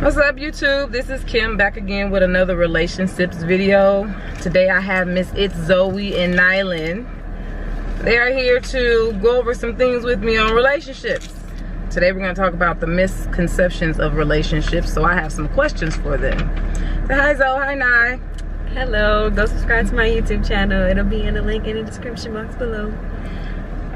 What's up, YouTube? This is Kim back again with another Relationships video. Today I have Miss ItzZoe and Nylan. They are here to go over some things with me on relationships. Today we're going to talk about the misconceptions of relationships, so I have some questions for them. Say hi, Zoe. Hi, Nye. Hello. Go subscribe to my YouTube channel. It'll be in the link in the description box below.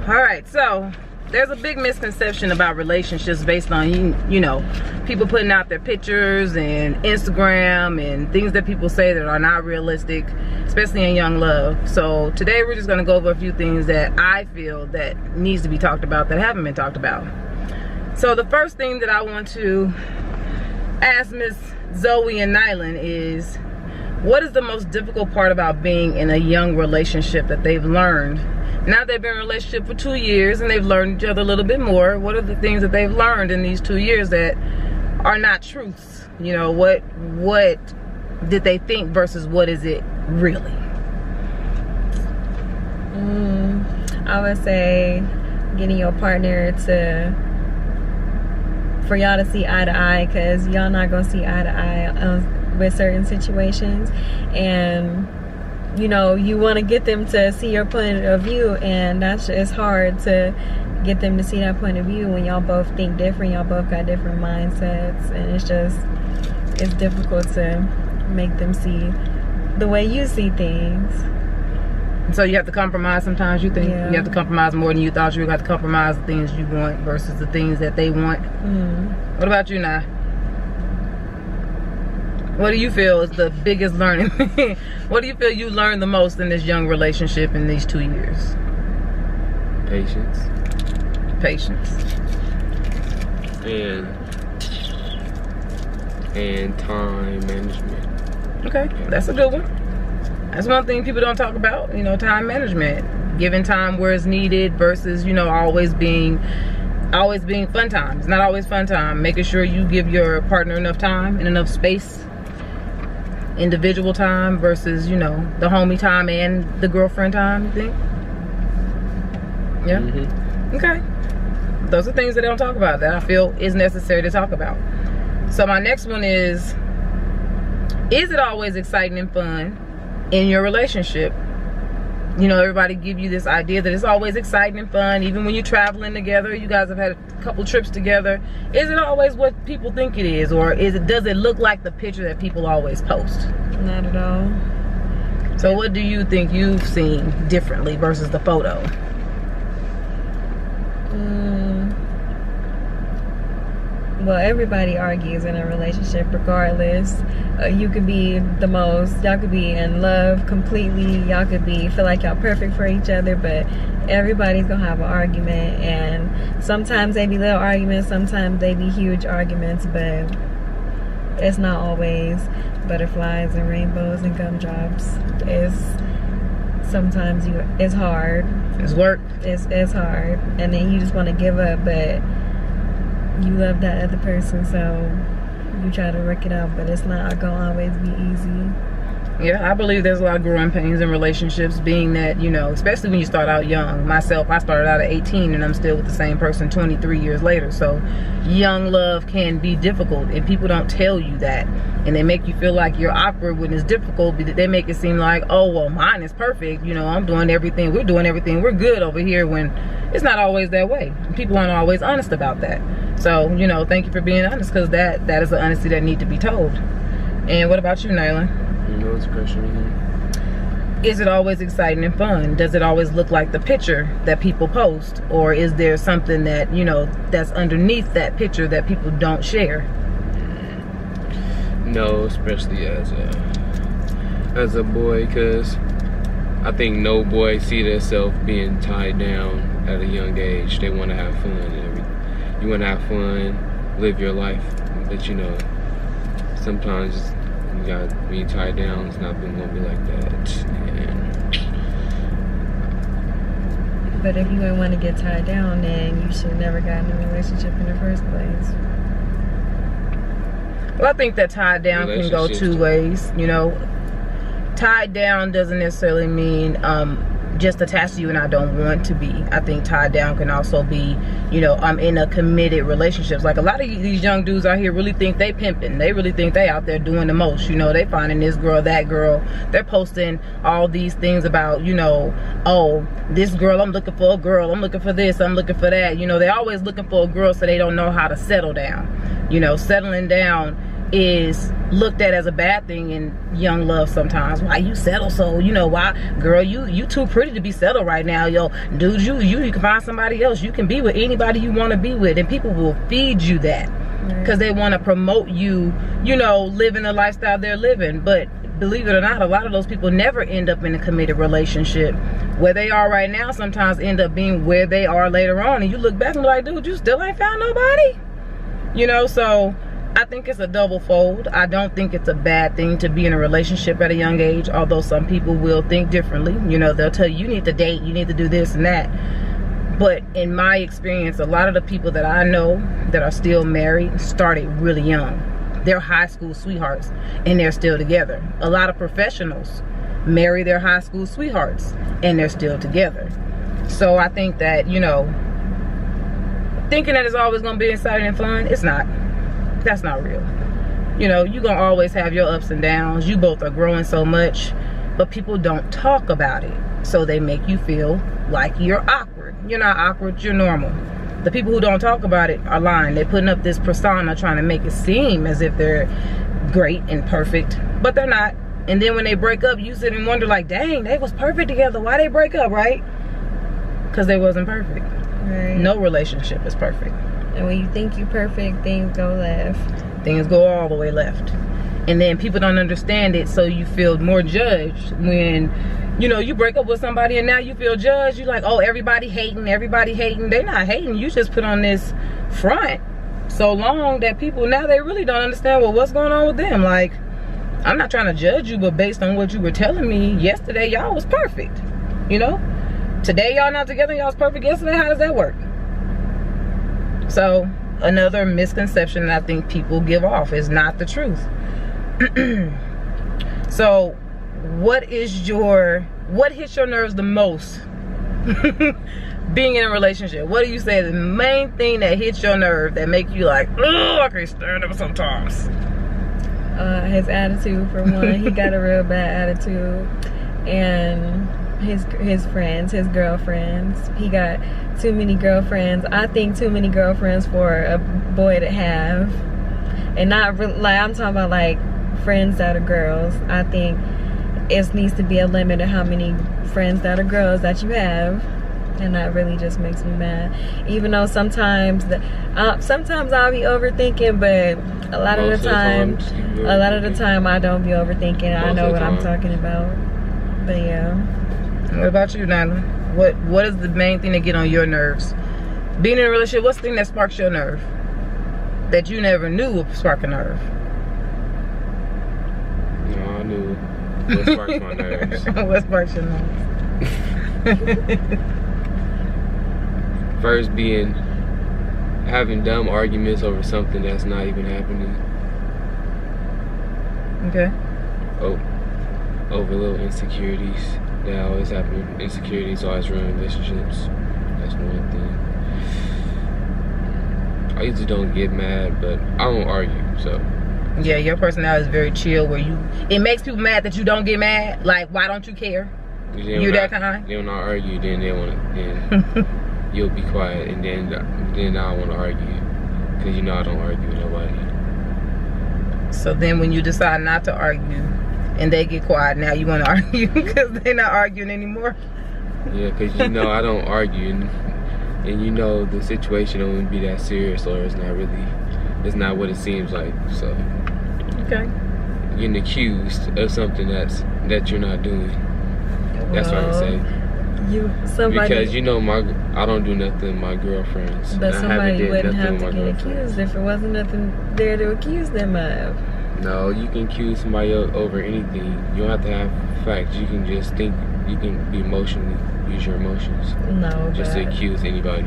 Alright, so there's a big misconception about relationships based on, you know, people putting out their pictures and Instagram and things that people say that are not realistic, especially in young love. So today we're just going to go over a few things that I feel that needs to be talked about that haven't been talked about. So the first thing that I want to ask Miss Zoe and Nylan is, what is the most difficult part about being in a young relationship that they've learned? Now they've been in a relationship for 2 years and they've learned each other a little bit more. What are the things that they've learned in these 2 years that are not truths? You know, what did they think versus what is it really? I would say getting your partner for y'all to see eye to eye, because y'all not gonna see eye to eye with certain situations, and you know, you want to get them to see your point of view, and it's hard to get them to see that point of view when y'all both think different, y'all both got different mindsets, and it's difficult to make them see the way you see things. So you have to compromise sometimes, you think? Yeah. You have to compromise more than you thought you were going to compromise the things you want versus the things that they want. What about you, Nye? What do you feel is the biggest learning? What do you feel you learned the most in this young relationship in these 2 years? Patience. Patience. And time management. Okay, that's a good one. That's one thing people don't talk about, you know, time management. Giving time where it's needed versus, you know, always being fun time. It's not always fun time. Making sure you give your partner enough time and enough space. Individual time versus, you know, the homie time and the girlfriend time, you think? Yeah? Okay. Those are things that they don't talk about that I feel is necessary to talk about. So my next one is it always exciting and fun in your relationship? You know, everybody give you this idea that it's always exciting and fun, even when you're traveling together. You guys have had a couple trips together. Is it always what people think it is, or does it look like the picture that people always post? Not at all. So what do you think you've seen differently versus the photo? Well, everybody argues in a relationship regardless. You could be y'all could be in love completely, y'all could feel like y'all perfect for each other, but everybody's gonna have an argument, and sometimes they be little arguments, sometimes they be huge arguments, but it's not always butterflies and rainbows and gumdrops. Sometimes it's hard. It's work. It's hard, and then you just want to give up, but you love that other person, so you try to work it out, but it's not gonna always be easy. Yeah, I believe there's a lot of growing pains in relationships, being that, you know, especially when you start out young. Myself, I started out at 18 and I'm still with the same person 23 years later. So young love can be difficult, and people don't tell you that, and they make you feel like you're awkward when it's difficult. They make it seem like, oh, well, mine is perfect, you know, I'm doing everything, we're doing everything, we're good over here, when it's not always that way. People aren't always honest about that. So, you know, thank you for being honest, because that is the honesty that needs to be told. And what about you, Nylan? You know, it's a question again. Is it always exciting and fun? Does it always look like the picture that people post? Or is there something that, you know, that's underneath that picture that people don't share? No, especially as a boy, because I think no boy see themselves being tied down at a young age. They want to have fun and everything. You want to have fun, live your life, but you know, sometimes you got to be tied down. It's not going to be like that. But if you didn't want to get tied down, then you should have never got in a relationship in the first place. Well, I think that tied down can go two ways. You know, tied down doesn't necessarily mean just attached to you and I don't want to be. I think tied down can also be, you know, I'm in a committed relationships. Like a lot of these young dudes out here really think they pimping. They really think they out there doing the most. You know, they finding this girl, that girl. They're posting all these things about, you know, oh, this girl, I'm looking for a girl. I'm looking for this, I'm looking for that. You know, they're always looking for a girl, so they don't know how to settle down. You know, settling down is looked at as a bad thing in young love sometimes. Why you settle so, you know, why, girl, you too pretty to be settled right now. Yo, dude, you can find somebody else. You can be with anybody you want to be with, and people will feed you that because they want to promote you, you know, living the lifestyle they're living. But believe it or not, a lot of those people never end up in a committed relationship. Where they are right now sometimes end up being where they are later on, and you look back and be like, dude, you still ain't found nobody, you know. So I think it's a double fold. I don't think it's a bad thing to be in a relationship at a young age, although some people will think differently. You know, they'll tell you, you need to date, you need to do this and that. But in my experience, a lot of the people that I know that are still married started really young. They're high school sweethearts and they're still together. A lot of professionals marry their high school sweethearts and they're still together. So I think that, you know, thinking that it's always going to be exciting and fun, it's not. That's not real. You know, you're gonna always have your ups and downs. You both are growing so much, but people don't talk about it, so they make you feel like you're awkward. You're not awkward, you're normal. The people who don't talk about it are lying. They're putting up this persona trying to make it seem as if they're great and perfect, but they're not. And then when they break up, you sit and wonder like, dang, they was perfect together. Why they break up, right? Because they wasn't perfect. Right. No relationship is perfect. And when you think you're perfect, things go left. Things go all the way left. And then people don't understand it, so you feel more judged when, you know, you break up with somebody and now you feel judged. You're like, oh, everybody hating, everybody hating. They're not hating. You just put on this front so long that people now they really don't understand, well, what's going on with them. Like, I'm not trying to judge you, but based on what you were telling me yesterday, y'all was perfect. You know? Today y'all not together, y'all was perfect yesterday. How does that work? So another misconception that I think people give off is not the truth. So what hits your nerves the most being in a relationship? What do you say the main thing that hits your nerve that make you like, oh, I can't stand him sometimes? His attitude, for one. He got a real bad attitude. And his friends, his girlfriends. He got too many girlfriends. I think too many girlfriends for a boy to have. And not like, I'm talking about like friends that are girls. I think it needs to be a limit of how many friends that are girls that you have. And that really just makes me mad. Even though sometimes I'll be overthinking, but a lot of the time I don't be overthinking. I know what I'm talking about. But yeah. What about you, Nyla? What is the main thing that get on your nerves? Being in a relationship, what's the thing that sparks your nerve? That you never knew would spark a nerve? No, I knew what sparks my nerves. What sparks your nerves? First having dumb arguments over something that's not even happening. Okay. Over little insecurities that always happen. Insecurities always ruin relationships. That's one thing. I usually don't get mad, but I don't argue, so. Yeah, your personality is very chill where it makes people mad that you don't get mad. Like, why don't you care? You that kind? They will not argue, then you'll be quiet, and then I want to argue. Because you know I don't argue with nobody. So then when you decide not to argue, and they get quiet, now you want to argue because they're not arguing anymore. Yeah, because you know I don't argue, and you know the situation won't be that serious, or it's not what it seems like. So okay, getting accused of something that you're not doing. That's what I say. Because you know I don't do nothing to my girlfriends. But somebody wouldn't have to get accused if it wasn't nothing there to accuse them of. No, you can accuse somebody over anything. You don't have to have facts. You can just think. You can be use your emotions. No, just to accuse anybody.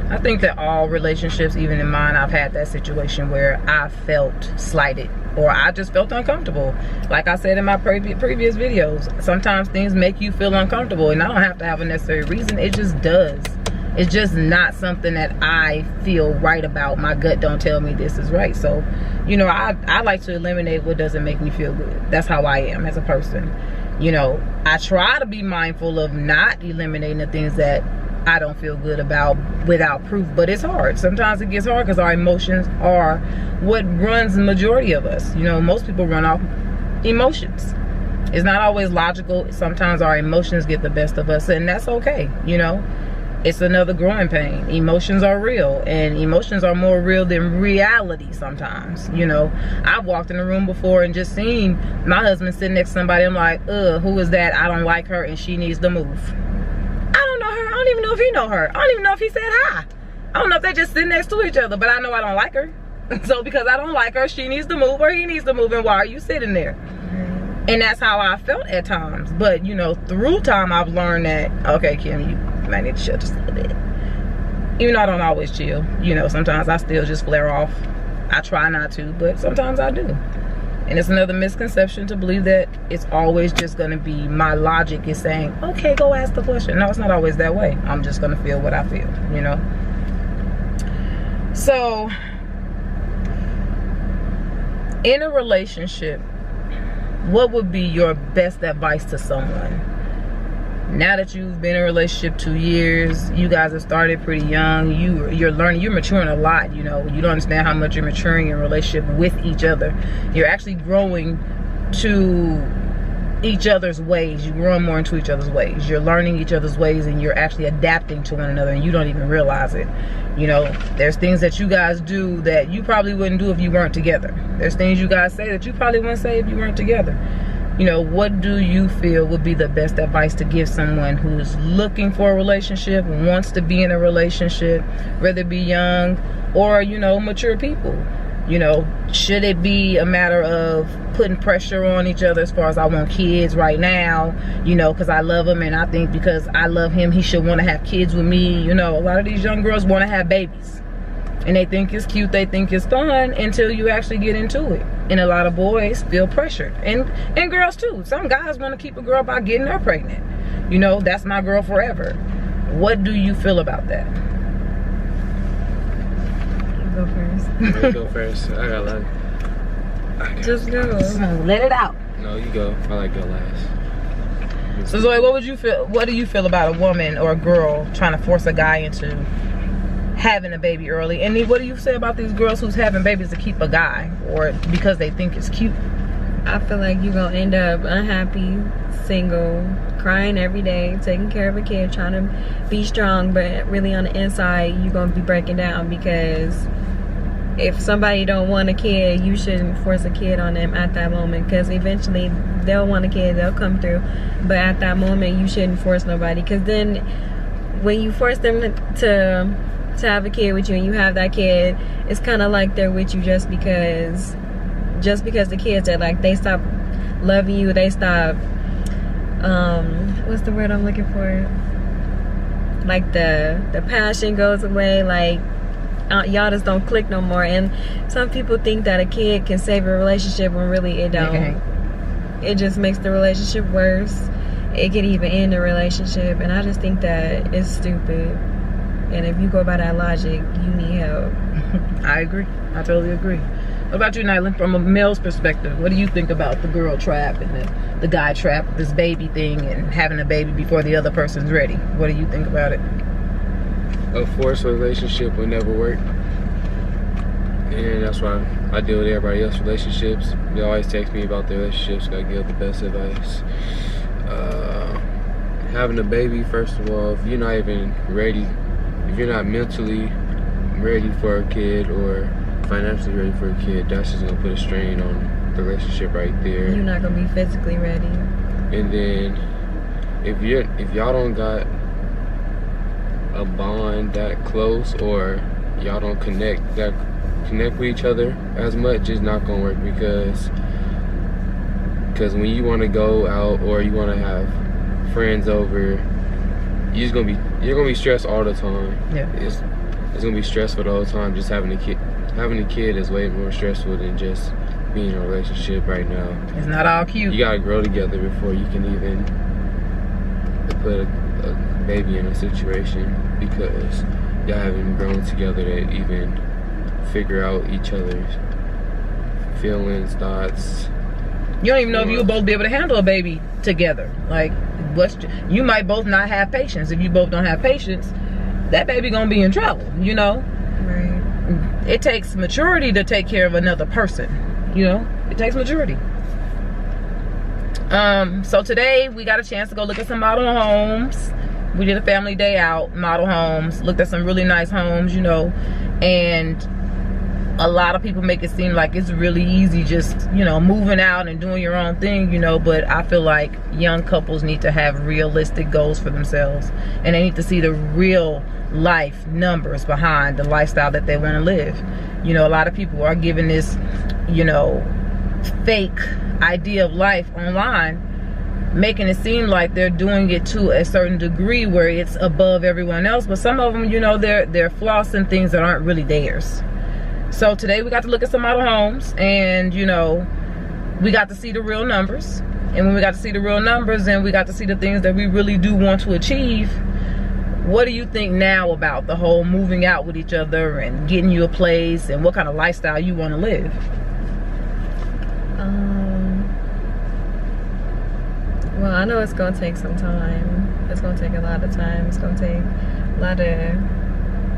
I think that all relationships, even in mine, I've had that situation where I felt slighted or I just felt uncomfortable. Like I said in my previous videos, sometimes things make you feel uncomfortable, and I don't have to have a necessary reason. It just does. It's just not something that I feel right about. My gut don't tell me this is right. So, you know, I like to eliminate what doesn't make me feel good. That's how I am as a person. You know, I try to be mindful of not eliminating the things that I don't feel good about without proof, but it's hard. Sometimes it gets hard because our emotions are what runs the majority of us. You know, most people run off emotions. It's not always logical. Sometimes our emotions get the best of us, and that's okay, you know. It's another growing pain. Emotions are real, and emotions are more real than reality sometimes, you know. I've walked in a room before and just seen my husband sitting next to somebody. I'm like, who is that? I don't like her and she needs to move. I don't know her. I don't even know if he know her. I don't even know if he said hi. I don't know if they just sit next to each other, but I know I don't like her. So because I don't like her, she needs to move or he needs to move, and why are you sitting there? And that's how I felt at times. But, you know, through time, I've learned that, okay, Kim, you might need to chill just a little bit. Even though I don't always chill. You know, sometimes I still just flare off. I try not to, but sometimes I do. And it's another misconception to believe that it's always just going to be my logic is saying, okay, go ask the question. No, it's not always that way. I'm just going to feel what I feel, you know. So, in a relationship, what would be your best advice to someone? Now that you've been in a relationship 2 years, you guys have started pretty young, you're learning, you're maturing a lot, you know. You don't understand how much you're maturing in a relationship with each other. You're actually growing to each other's ways. You're growing more into each other's ways. You're learning each other's ways, and you're actually adapting to one another, and you don't even realize it. You know, there's things that you guys do that you probably wouldn't do if you weren't together. There's things you guys say that you probably wouldn't say if you weren't together. You know, what do you feel would be the best advice to give someone who's looking for a relationship, wants to be in a relationship, whether it be young or, you know, mature people? You know, should it be a matter of putting pressure on each other as far as I want kids right now, you know, because I love him and I think because I love him, he should want to have kids with me. You know, a lot of these young girls want to have babies. And they think it's cute, they think it's fun until you actually get into it. And a lot of boys feel pressured. And girls too. Some guys want to keep a girl by getting her pregnant. You know, that's my girl forever. What do you feel about that? Go first. You go first. I got a lot. Just go. Let it out. No, you go. I like go last. So Zoe, what do you feel about a woman or a girl trying to force a guy into having a baby early? And then what do you say about these girls who's having babies to keep a guy or because they think it's cute? I feel like you're gonna end up unhappy, single, crying every day, taking care of a kid, trying to be strong, but really on the inside you're gonna be breaking down, because if somebody don't want a kid, you shouldn't force a kid on them at that moment, because eventually they'll want a kid, they'll come through, but at that moment you shouldn't force nobody, because then when you force them to have a kid with you and you have that kid, it's kind of like they're with you just because the kids are like, they stop loving you, they stop what's the word I'm looking for, like the passion goes away, like y'all just don't click no more. And some people think that a kid can save a relationship when really it don't. Okay. It just makes the relationship worse. It could even end the relationship, and I just think that it's stupid. And if you go by that logic, you need help. I agree. I totally agree. What about you, Nyland? From a male's perspective, what do you think about the girl trap and the guy trap, this baby thing, and having a baby before the other person's ready? What do you think about it? A forced relationship will never work. And that's why I deal with everybody else's relationships. They always text me about their relationships. Gotta give the best advice. Having a baby, first of all, if you're not even ready, if you're not mentally ready for a kid or financially ready for a kid, that's just gonna put a strain on the relationship right there. You're not gonna be physically ready. And then if y'all don't got a bond that close, or y'all don't connect with each other as much, it's not gonna work, because when you want to go out or you want to have friends over, you're gonna be stressed all the time. Yeah. it's gonna be stressful the whole time. Just having a kid is way more stressful than just being in a relationship right now. It's not all cute. You gotta grow together before you can even put a baby in a situation, because y'all haven't grown together to even figure out each other's feelings, thoughts. You don't even know if you'll both be able to handle a baby together. Like, you might both not have patience. If you both don't have patience, that baby gonna be in trouble, you know? Right. It takes maturity to take care of another person, you know? It takes maturity. So today we got a chance to go look at some model homes. We did a family day out, model homes, looked at some really nice homes, you know, and a lot of people make it seem like it's really easy just, you know, moving out and doing your own thing, you know, but I feel like young couples need to have realistic goals for themselves, and they need to see the real life numbers behind the lifestyle that they want to live. You know, a lot of people are giving this, you know, fake idea of life online, making it seem like they're doing it to a certain degree where it's above everyone else, but some of them, you know, they're flossing things that aren't really theirs. So today we got to look at some model homes, and you know, we got to see the real numbers. And when we got to see the real numbers and we got to see the things that we really do want to achieve, what do you think now about the whole moving out with each other and getting you a place, and what kind of lifestyle you want to live? Well, I know it's gonna take some time. It's gonna take a lot of time. It's gonna take a lot of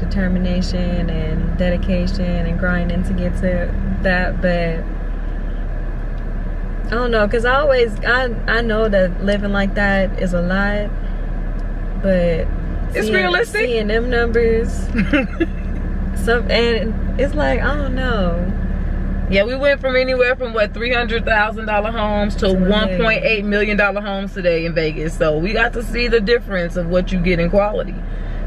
determination and dedication and grinding to get to that, but I don't know, because I know that living like that is a lot, but it's realistic. Seeing them numbers, and it's like, I don't know. Yeah, we went from anywhere from what, $300,000 homes to $1.8 million homes today in Vegas. So we got to see the difference of what you get in quality,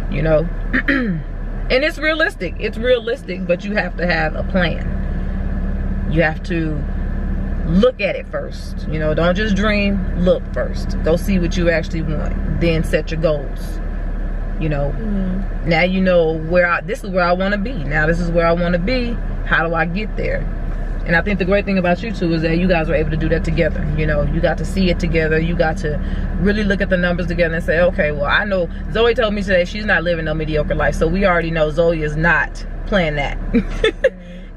you know. And it's realistic. It's realistic, but you have to have a plan. You have to look at it first. You know, don't just dream, look first. Go see what you actually want. Then set your goals. You know, now you know this is where I want to be. Now this is where I want to be. How do I get there? And I think the great thing about you two is that you guys were able to do that together. You know, you got to see it together. You got to really look at the numbers together and say, okay, well, I know Zoe told me today she's not living no mediocre life. So we already know Zoe is not playing that.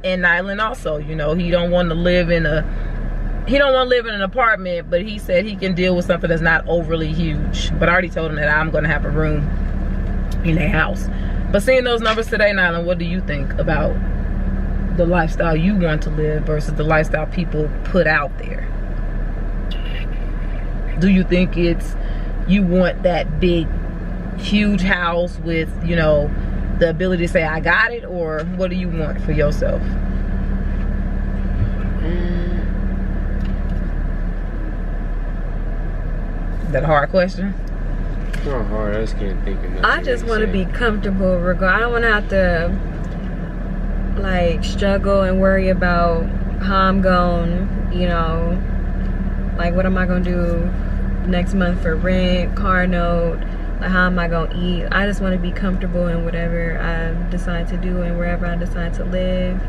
And Nylan also, you know, he don't want to live in an apartment, but he said he can deal with something that's not overly huge. But I already told him that I'm going to have a room in a house. But seeing those numbers today, Nylan, what do you think about the lifestyle you want to live versus the lifestyle people put out there? Do you think you want that big, huge house with, you know, the ability to say, I got it? Or what do you want for yourself? Is that a hard question? It's not hard. I just can't think of nothing. I just want to be comfortable. I don't want to have to like struggle and worry about how I'm going, you know, like what am I gonna do next month for rent, car note, like how am I gonna eat. I just want to be comfortable in whatever I decide to do and wherever I decide to live.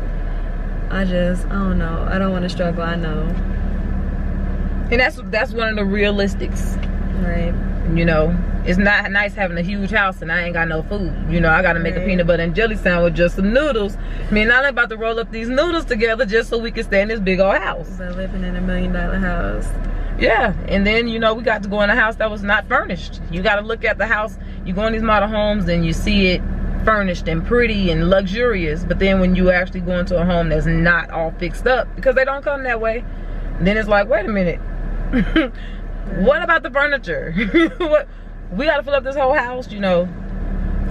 I don't know, I don't want to struggle, I know. And that's one of the realistics, right? You know, it's not nice having a huge house and I ain't got no food. You know, I gotta make a peanut butter and jelly sandwich, just some noodles. I mean, I'm about to roll up these noodles together just so we can stay in this big old house. But living in $1 million house. Yeah, and then, you know, we got to go in a house that was not furnished. You gotta look at the house. You go in these model homes and you see it furnished and pretty and luxurious, but then when you actually go into a home that's not all fixed up, because they don't come that way, then it's like, wait a minute. What about the furniture? We gotta fill up this whole house, you know.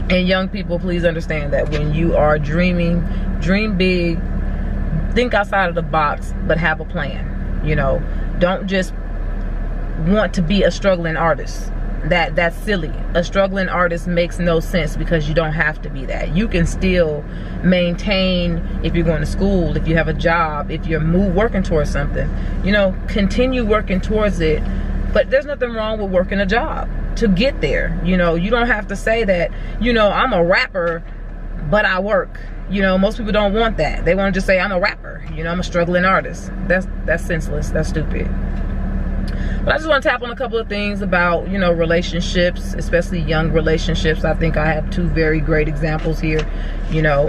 And young people, please understand that when you are dreaming, dream big, think outside of the box, but have a plan. You know, don't just want to be a struggling artist. That's silly. A struggling artist makes no sense, because you don't have to be that. You can still maintain if you're going to school, if you have a job, if you're working towards something. You know, continue working towards it. But there's nothing wrong with working a job to get there. You know, you don't have to say that, you know, I'm a rapper, but I work. You know, most people don't want that. They want to just say, I'm a rapper. You know, I'm a struggling artist. That's senseless. That's stupid. But I just want to tap on a couple of things about, you know, relationships, especially young relationships. I think I have 2 very great examples here. You know,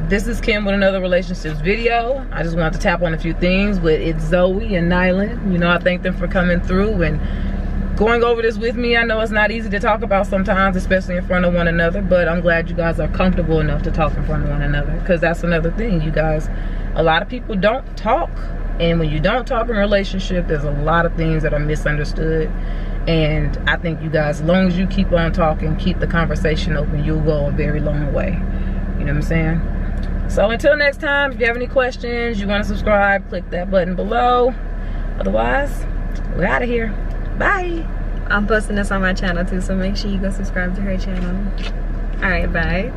this is Kim with another relationships video. I just wanted to tap on a few things with ItzZoe and Nyland. You know, I thank them for coming through and going over this with me. I know it's not easy to talk about sometimes, especially in front of one another, but I'm glad you guys are comfortable enough to talk in front of one another, because that's another thing, you guys. A lot of people don't talk, and when you don't talk in a relationship, there's a lot of things that are misunderstood. And I think you guys, as long as you keep on talking, keep the conversation open, you'll go a very long way. You know what I'm saying? So until next time, if you have any questions, you want to subscribe, click that button below. Otherwise, we're out of here. Bye. I'm posting this on my channel too, so make sure you go subscribe to her channel. All right, bye.